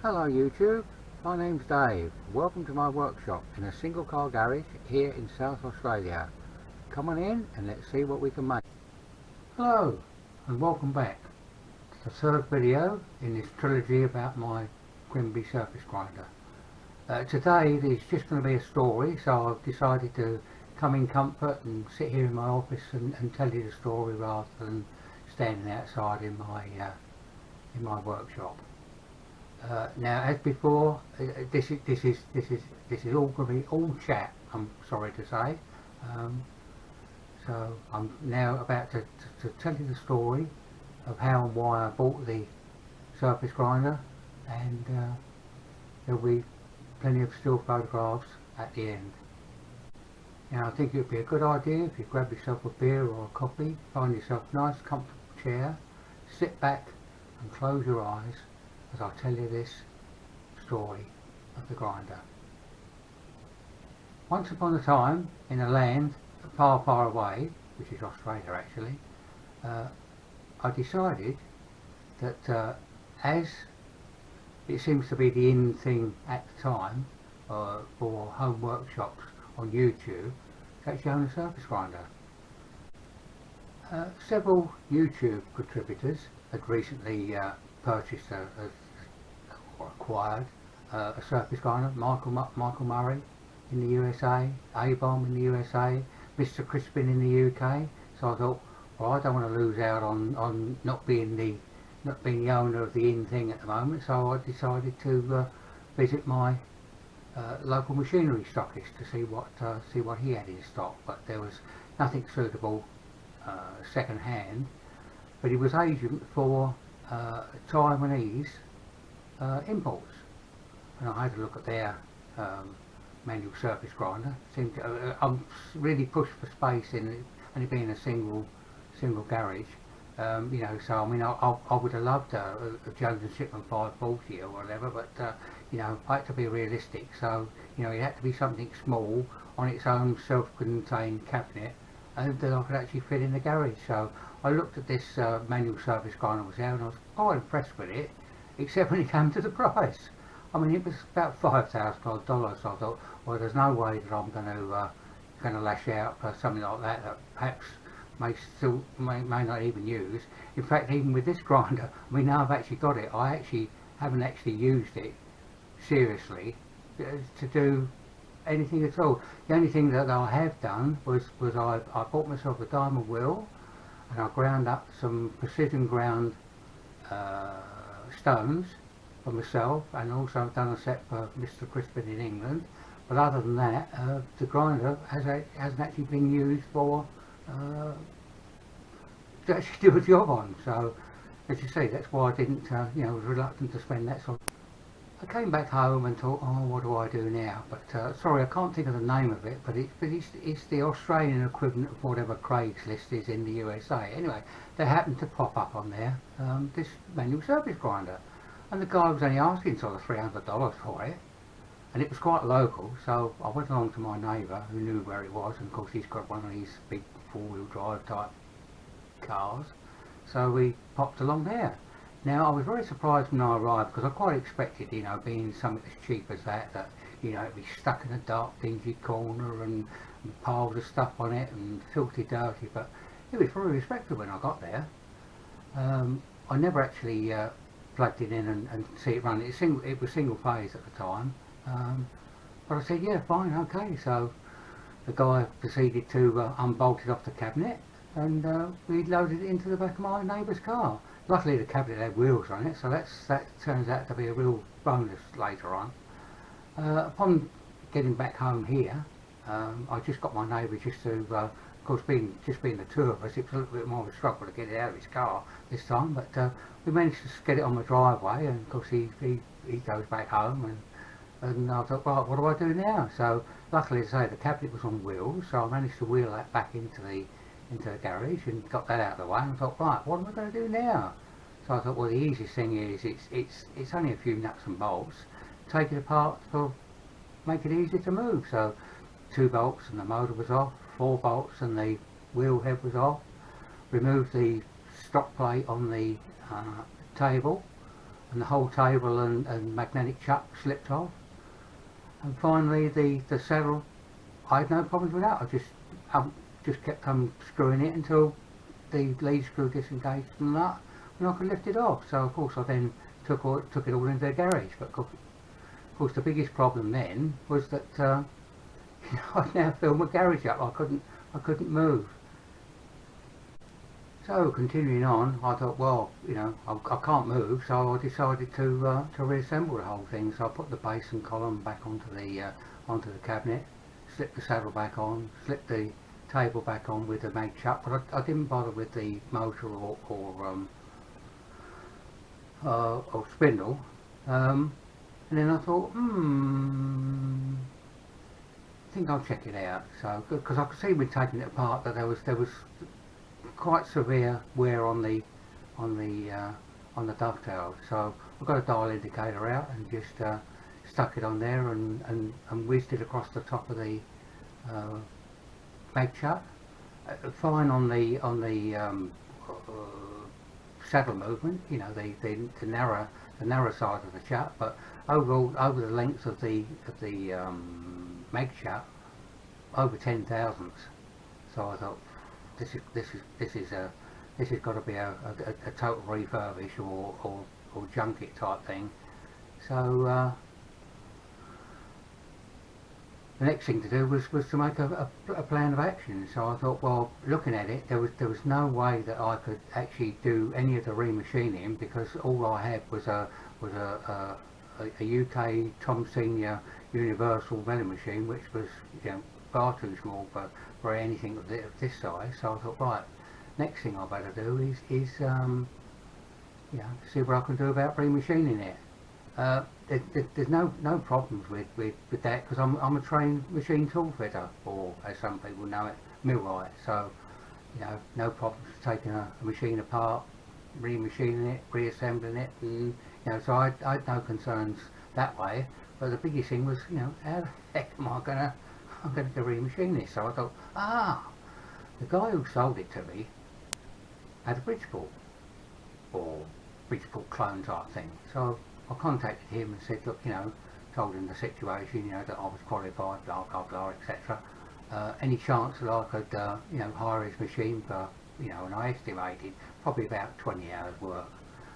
Hello YouTube, my name's Dave. Welcome to my workshop in a single car garage here in South Australia. Come on in and let's see what we can make. Hello and welcome back to the third video in this trilogy about my Grenby surface grinder. Today there's just going to be a story, so I've decided to come in comfort and sit here in my office and tell you the story rather than standing outside in my workshop. Now, as before, this is all going to be all chat, I'm sorry to say. So I'm now about to tell you the story of how and why I bought the surface grinder, and there'll be plenty of still photographs at the end. Now, I think it would be a good idea if you grab yourself a beer or a coffee, find yourself a nice comfortable chair, sit back and close your eyes as I tell you this story of the grinder. Once upon a time, in a land far, far away, which is Australia actually, I decided that as it seems to be the in thing at the time for home workshops on YouTube, to actually own a surface grinder. Several YouTube contributors had recently purchased or acquired a surface grinder. Michael Murray in the USA, A-Bomb in the USA, Mr. Crispin in the UK. So I thought, well, I don't want to lose out on not being the owner of the in thing at the moment. So I decided to visit my local machinery stockist to see what he had in stock. But there was nothing suitable second hand. But he was agent for Taiwanese imports, and I had a look at their manual surface grinder. I'm really pushed for space in it, only being a single garage. You know, so I mean, I would have loved a Jones and Shipman 540 or whatever, but you know, I had to be realistic. So you know, it had to be something small on its own self-contained cabinet, and that I could actually fit in the garage. So I looked at this manual surface grinder was there, and I was quite impressed with it, except when it came to the price. I mean, it was about $5,000 dollars. So I thought, well, there's no way that I'm going to lash out for something like that perhaps may not even use. In fact, even with this grinder, I mean, now I've actually got it, I actually haven't actually used it seriously to do anything at all. The only thing that I have done was I bought myself a diamond wheel, and I ground up some precision ground stones for myself, and also I've done a set for Mr. Crispin in England. But other than that, the grinder hasn't actually been used for to actually do a job on. So as you see, that's why I didn't you know, was reluctant to spend that sort of. I came back home and thought, oh, what do I do now? But sorry, I can't think of the name of it, but it's the Australian equivalent of whatever Craigslist is in the USA. Anyway, they happened to pop up on there, this manual surface grinder, and the guy was only asking sort of $300 for it, and it was quite local. So I went along to my neighbour who knew where it was, and of course he's got one of these big four-wheel drive type cars, so we popped along there. Now, I was very surprised when I arrived, because I quite expected, you know, being something as cheap as that, you know, it'd be stuck in a dark, dingy corner and piles of stuff on it and filthy dirty, but it was very respectable when I got there. I never actually plugged it in and see it run. It was single phase at the time, but I said, yeah, fine, okay. So the guy proceeded to unbolt it off the cabinet, and we loaded it into the back of my neighbour's car. Luckily the cabinet had wheels on it, so that turns out to be a real bonus later on. Upon getting back home here, I just got my neighbour just to, of course just being the two of us, it was a little bit more of a struggle to get it out of his car this time, but we managed to get it on my driveway, and of course he goes back home, and I thought, right, what do I do now? So luckily, as I say, the cabinet was on wheels, so I managed to wheel that back into the garage and got that out of the way, and I thought, right, what am I going to do now? So I thought, well, the easiest thing is it's only a few nuts and bolts. Take it apart to make it easier to move. So 2 bolts and the motor was off, 4 bolts and the wheel head was off. Removed the stock plate on the table, and the whole table and magnetic chuck slipped off. And finally the saddle, I had no problems with that. I just kept screwing it until the lead screw disengaged from the nut and I could lift it off. So of course I then took it all into the garage. But of course the biggest problem then was that I'd now filled my garage up. I couldn't move. So continuing on, I thought, well, I can't move, so I decided to reassemble the whole thing. So I put the base and column back onto the cabinet, slipped the saddle back on, slipped the table back on with the mag chuck, but I didn't bother with the motor or spindle. And then I thought, I think I'll check it out. So because I could see when taking it apart that there was quite severe wear on the dovetails. So I got a dial indicator out and just stuck it on there and whizzed it across the top of the mag chuck. Fine on the saddle movement, the narrow side of the chuck, but over the length of the mag chuck, over 10 thousandths. So I thought, this has got to be a total refurbish or junk it type thing. So the next thing to do was to make a plan of action. So I thought, well, looking at it, there was no way that I could actually do any of the remachining, because all I had was a UK Tom Senior Universal milling machine, which was far too small for anything of this size. So I thought, right, next thing I better do is see what I can do about remachining it. There's no problems with that, because I'm a trained machine tool fitter, or as some people know it, millwright. So no problems taking a machine apart, remachining it, reassembling it, and so I had no concerns that way. But the biggest thing was, how the heck am I gonna remachine this? So I thought, the guy who sold it to me had a Bridgeport or Bridgeport clone type thing. So I contacted him and said, look, told him the situation, that I was qualified, blah blah blah, etc. Any chance that I could, hire his machine for, and I estimated probably about 20 hours work.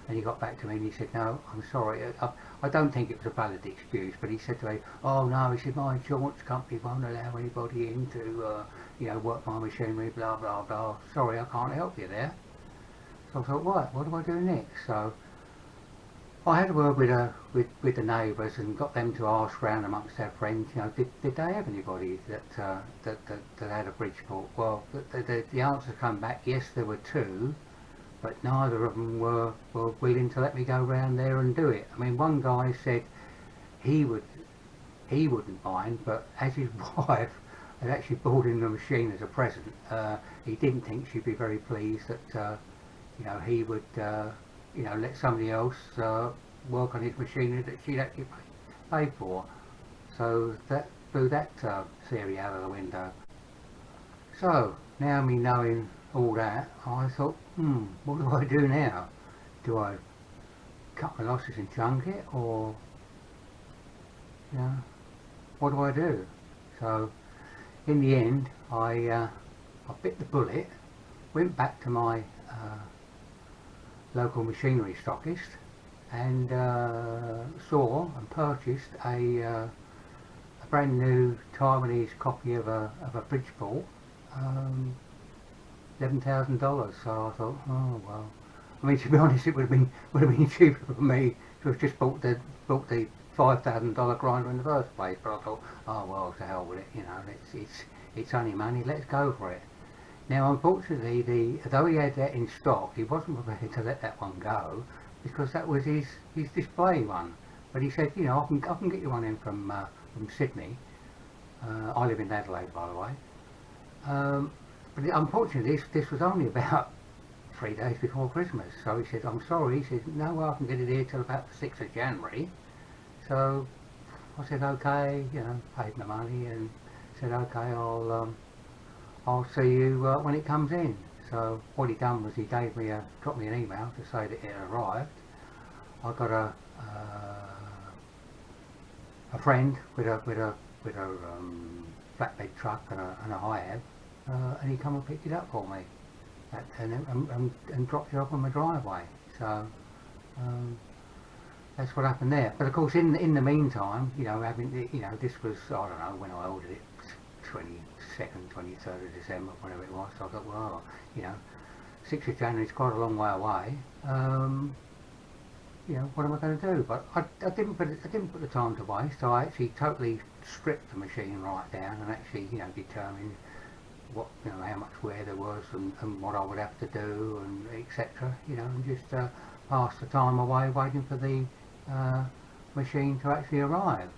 And he got back to me and he said, no, I'm sorry, I don't think it was a valid excuse, but he said to me, oh no, he said, my insurance company won't allow anybody in to, work my machinery, blah blah blah, sorry, I can't help you there. So I thought, right, what do I do next? So I had a word with the neighbours and got them to ask round amongst their friends, did they have anybody that had a Bridgeport? Well, the answer come back, yes, there were two, but neither of them were willing to let me go round there and do it. I mean, one guy said he wouldn't mind, but as his wife had actually bought him the machine as a present, he didn't think she'd be very pleased that he would let somebody else work on his machinery that she'd actually pay for. So that blew that theory out of the window. So now me knowing all that, I thought, what do I do now? Do I cut my losses and chunk it, or what do I do? So in the end, I bit the bullet, went back to my local machinery stockist and saw and purchased a brand new Taiwanese copy of a Bridgeport, $11,000. So I thought, oh well. I mean, to be honest, it would have been cheaper for me to have just bought the $5,000 grinder in the first place. But I thought, oh well, to hell with it. It's only money. Let's go for it. Now, unfortunately, though he had that in stock, he wasn't prepared to let that one go, because that was his display one. But he said, I can get you one in from Sydney. I live in Adelaide, by the way. But unfortunately, this was only about 3 days before Christmas. So he said, I'm sorry. He said, no, I can get it here till about the 6th of January. So I said, okay, paid my money and said, okay, I'll see you when it comes in. So what he done was he dropped me an email to say that it arrived. I got a friend with a flatbed truck and a high-ab, and he come and picked it up for me, and dropped it off on my driveway. So that's what happened there. But of course, in the meantime, you know, this was, I don't know when I ordered it, 22nd, 23rd of December, whatever it was. So I thought, well, you know, 6th of January is quite a long way away. You know, what am I going to do? But I didn't put the time to waste. I actually totally stripped the machine right down and actually, you know, determined what, you know, how much wear there was and what I would have to do and etc. You know, and just pass the time away waiting for the machine to actually arrive.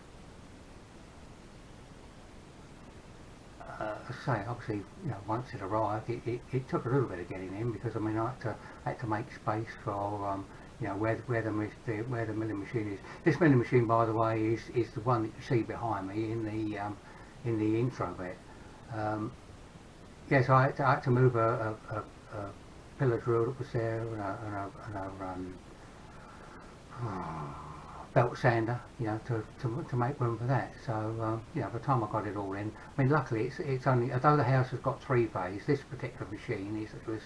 As I say, obviously, you know, once it arrived, it took a little bit of getting in, because I mean, I had to make space for you know, where the milling machine is. This milling machine, by the way, is the one that you see behind me in the intro bit. Yes, I had to move a pillar drill that was there and a belt sander, you know, to make room for that. So yeah, by the time I got it all in, I mean, luckily it's only, although the house has got 3-phase, this particular machine was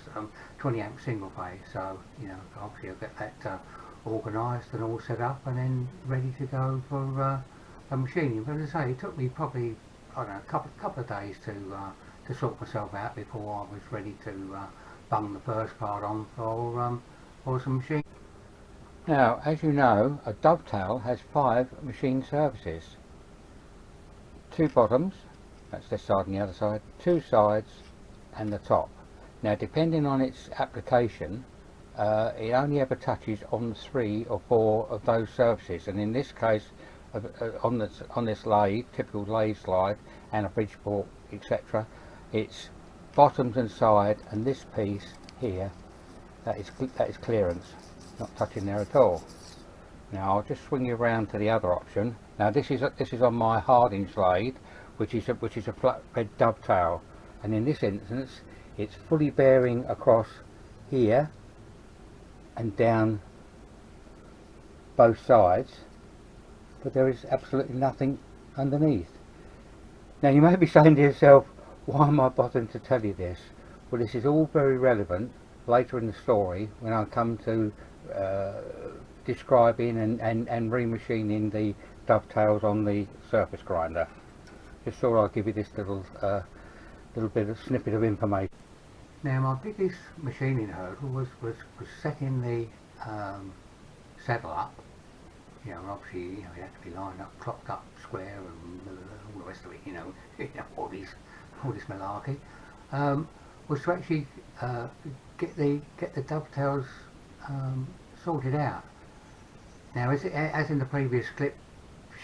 20 amp single phase. So you know, obviously I'll get that organised and all set up and then ready to go for a machining. But as I say, it took me probably, I don't know, a couple of days to sort myself out before I was ready to bung the first part on for some machine. Now, as you know, a dovetail has 5 machine services. 2 bottoms, that's this side and the other side, 2 sides and the top. Now, depending on its application, it only ever touches on 3 or 4 of those surfaces, and in this case, on this lathe, typical lathe slide and a Bridgeport, etc., it's bottoms and side, and this piece here, that is clearance. Not touching there at all. Now I'll just swing you around to the other option. Now this is on my hard-inch lathe, which is a flatbed dovetail, and in this instance it's fully bearing across here and down both sides, but there is absolutely nothing underneath. Now you may be saying to yourself, why am I bothering to tell you this? Well, this is all very relevant later in the story when I come to describing and remachining the dovetails on the surface grinder. Just thought I'd give you this little bit of snippet of information. Now my biggest machining hurdle was setting the saddle up. You know, obviously, you know, it had to be lined up, propped up, square, and all the rest of it. You know, all this malarkey. Was to actually get the dovetails sorted out. Now, as in the previous clip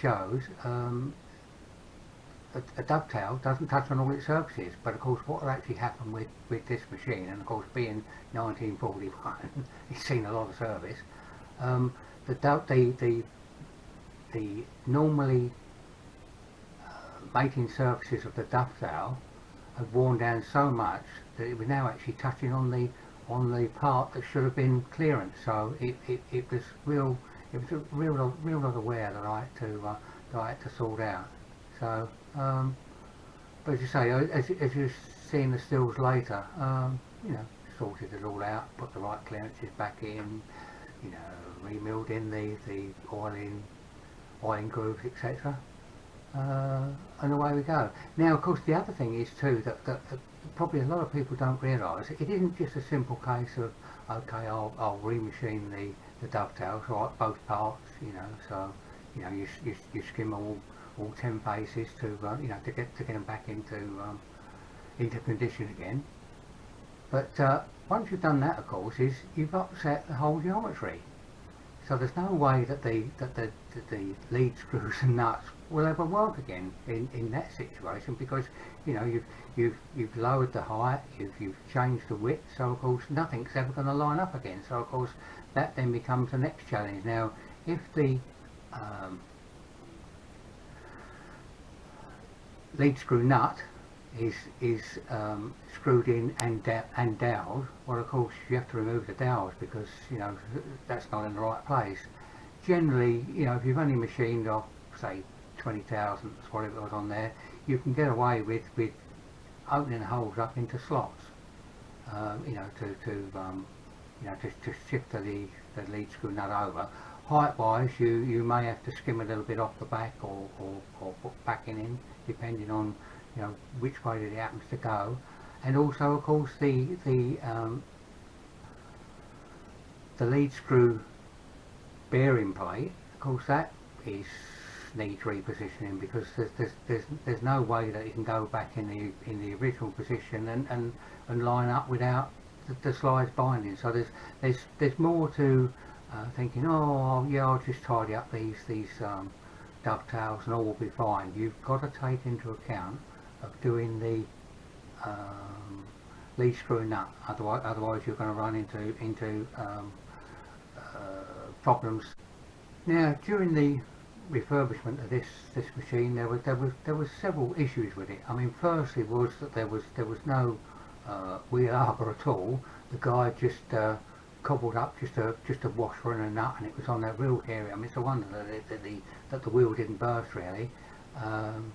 shows, a dovetail doesn't touch on all its surfaces, but of course what actually happened with this machine, and of course being 1941, it's seen a lot of service, the normally mating surfaces of the dovetail had worn down so much that it was now actually touching on the part that should have been clearance. So it was a real lot of wear that I had to sort out. So but as you say, as you see in the stills later, you know, sorted it all out, put the right clearances back in, you know, remilled in the oiling grooves, etc. And away we go. Now, of course, the other thing is too that probably a lot of people don't realise it isn't just a simple case of, okay, I'll remachine the dovetails, right, both parts, you know. So you know, you skim all 10 faces to you know, to get them back into condition again. But once you've done that, of course, is you've upset the whole geometry. So there's no way that the lead screws and nuts will ever work again in that situation, because you know you've lowered the height, you've changed the width, so of course nothing's ever going to line up again. So of course that then becomes the next challenge. Now, if the lead screw nut is screwed in and dowelled, well, of course you have to remove the dowels, because you know that's not in the right place. generally, you know, if you've only machined off, say, 20 thousandths, whatever it was on there, you can get away with opening the holes up into slots, you know, you know, to shift the lead screw nut over. Height wise, you may have to skim a little bit off the back or put backing in, depending on, you know, which way that it happens to go. And also, of course, the lead screw bearing plate, of course, that needs repositioning, because there's no way that it can go back in the original position and line up without the slides binding. So there's more to thinking, oh yeah, I'll just tidy up these dovetails and all will be fine. You've got to take into account of doing the lead screw nut, otherwise you're going to run into problems. Now, during the refurbishment of this machine, there was several issues with it. I mean, firstly was that there was no wheel arbor at all. The guy just cobbled up just a washer and a nut, and it was on that wheel area. I mean, it's a wonder that the wheel didn't burst really.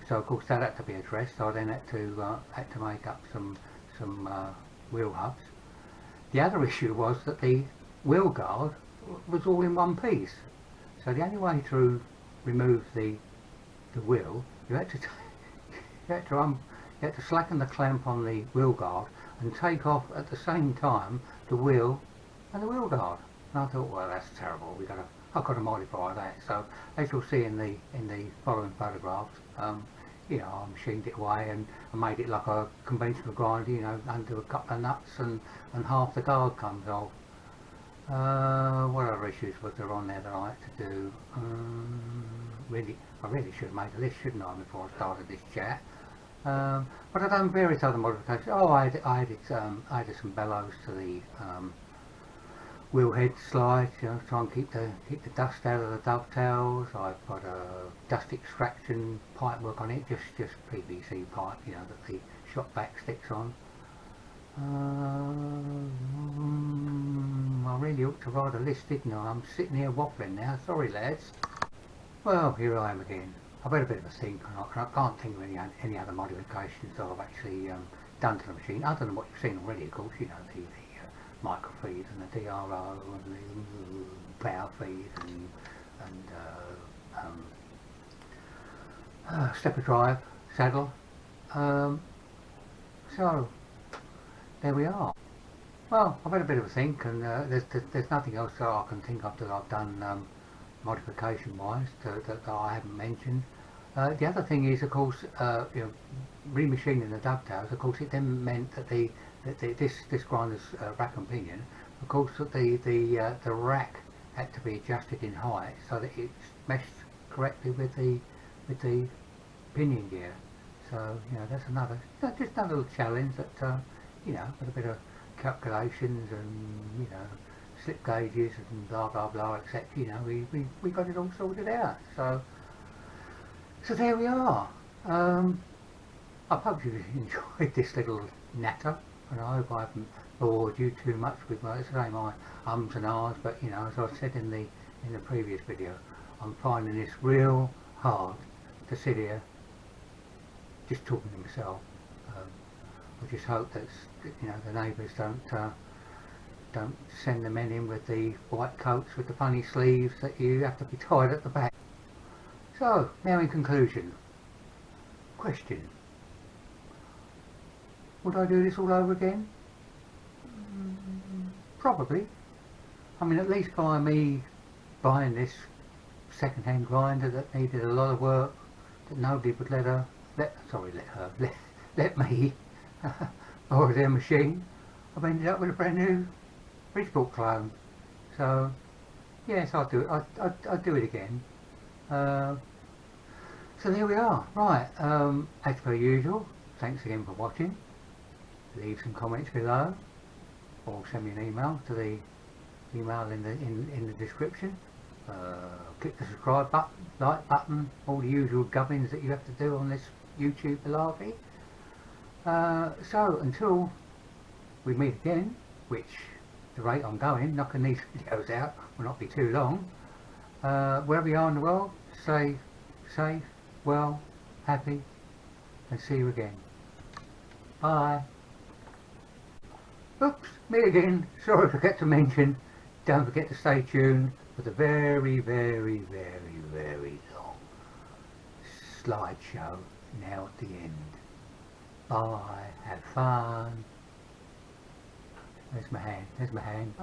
So of course that had to be addressed. So I then had to make up some wheel hubs. The other issue was that the wheel guard was all in one piece. So the only way to remove the wheel, you had to slacken the clamp on the wheel guard and take off at the same time the wheel and the wheel guard. And I thought, well, that's terrible. I've got to modify that. So as you'll see in the following photographs, you know, I machined it away and I made it like a conventional grinder. You know, undo a couple of nuts and half the guard comes off. What other issues was there on there that I had to do? I really should have made a list, shouldn't I, before I started this chat? But I've done various other modifications. Oh, I added some bellows to the wheel head slides, you know, try and keep the dust out of the dovetails. I've got a dust extraction pipe work on it, just PVC pipe, you know, that the shop back sticks on. I really ought to write a list, didn't I? I'm sitting here waffling now, sorry lads. Well, here I am again. I've had a bit of a think, and I can't think of any other modifications that I've actually done to the machine, other than what you've seen already, of course, you know, the microfeed and the DRO and the power feed and stepper drive, saddle. So there we are. Well, I've had a bit of a think, and there's nothing else that I can think of that I've done modification wise that I haven't mentioned. The other thing is, of course, you know, remachining the dovetails. Of course, it then meant that this grinder's rack and pinion, of course, that the rack had to be adjusted in height so that it's meshed correctly with the pinion gear. So you know, that's just another little challenge that you know, with a bit of calculations and, you know, slip gauges and blah blah blah, etc. You know, we got it all sorted out. So there we are. I hope you enjoyed this little natter, and I hope I haven't bored you too much with my ums and ahs. But you know, as I said in the previous video, I'm finding this real hard to sit here just talking to myself. I just hope that, you know, the neighbours don't send the men in with the white coats with the funny sleeves that you have to be tied at the back. So now, in conclusion, question: would I do this all over again? Probably. I mean, at least by me buying this second-hand grinder that needed a lot of work, that nobody would let me borrow their machine, I've ended up with a brand new Bridgeport clone. So yes, I'll do it. I'll do it again. So there we are. Right, as per usual, thanks again for watching. Leave some comments below, or send me an email to the email in the description. Click the subscribe button, like button, all the usual gubbins that you have to do on this YouTube malarkey. So until we meet again, which the rate I'm going, knocking these videos out will not be too long, Wherever you are in the world, stay safe, well, happy, and see you again. Bye. Oops, me again. Sorry, I forgot to mention, don't forget to stay tuned for the very, very, very, very long slideshow now at the end. Bye, have fun. There's my hand,